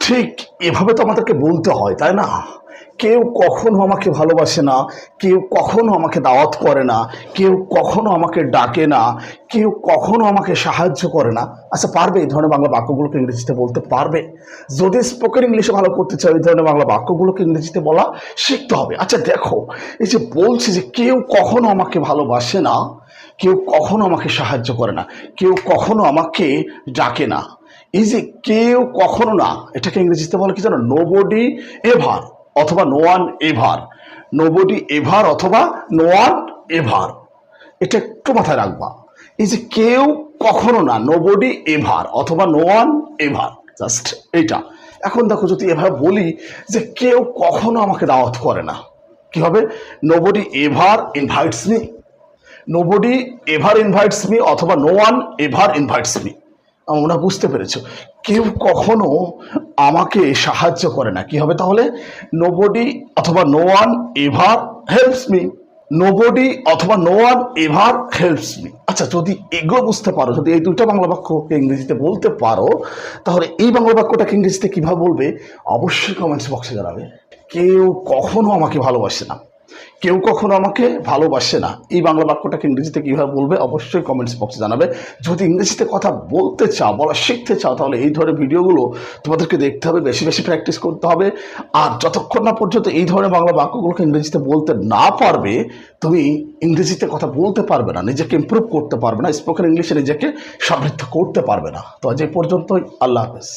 ঠিক এভাবে তো আমাদেরকে বলতে হয়, তাই না? কেউ কখনো আমাকে ভালোবাসে না, কেউ কখনো আমাকে দাওয়াত করে না, কেউ কখনো আমাকে ডাকে না, কেউ কখনো আমাকে সাহায্য করে না। আচ্ছা, পারবে এই ধরনের বাংলা বাক্যগুলোকে ইংরেজিতে বলতে পারবে? যদি স্পোকেন ইংলিশে ভালো করতে চাও, এই ধরনের বাংলা বাক্যগুলোকে ইংরেজিতে বলা শিখতে হবে। আচ্ছা দেখো, এই যে বলছি যে কেউ কখনো আমাকে ভালোবাসে না, কেউ কখনো আমাকে সাহায্য করে না, কেউ কখনো আমাকে ডাকে না, এই যে কেউ কখনো না, এটাকে ইংরেজিতে বলে কি জানো? নোবডি এভার অথবা no one ever. Nobody ever অথবা নো ওয়ান এভার, এটা একটু মাথায় রাখবা। এই যে কেউ কখনো না, নোবডি এভার অথবা নো ওয়ান এভার, জাস্ট এইটা। এখন দেখো, যদি এভাবে বলি যে কেউ কখনো আমাকে দাওয়াত করে না, কি হবে? Nobody ever invites me, nobody ever invites me অথবা no one ever invites me. আমরা বুঝতে পেরেছো? কেউ কখনো আমাকে সাহায্য করে না, কি হবে তাহলে? নোবডি অথবা no one ever helps me, nobody অথবা no one ever helps me. আচ্ছা, যদি এগুলো বুঝতে পারো, যদি এই দুইটা বাংলা বাক্যকে ইংরেজিতে বলতে পারো, তাহলে এই বাংলা বাক্যটাকে ইংরেজিতে কিভাবে বলবে অবশ্যই কমেন্টস বক্সে জানাবে। কেউ কখনো আমাকে ভালোবাসে না, কেউ কখনো আমাকে ভালোবাসে না, এই বাংলা বাক্যটাকে ইংরেজিতে কিভাবে বলবে অবশ্যই কমেন্টস বক্সে জানাবে। যদি ইংরেজিতে কথা বলতে চাও, বলা শিখতে চাও, তাহলে এই ধরনের ভিডিওগুলো তোমাদেরকে দেখতে হবে, বেশি বেশি প্র্যাকটিস করতে হবে। আর যতক্ষণ না পর্যন্ত এই ধরনের বাংলা বাক্যগুলোকে ইংরেজিতে বলতে না পারবে, তুমি ইংরেজিতে কথা বলতে পারবে না, নিজেকে ইমপ্রুভ করতে পারবে না, স্পোকেন ইংলিশে নিজেকে সমৃদ্ধ করতে পারবে না। তো আজ এই পর্যন্তই। আল্লাহ হাফেজ।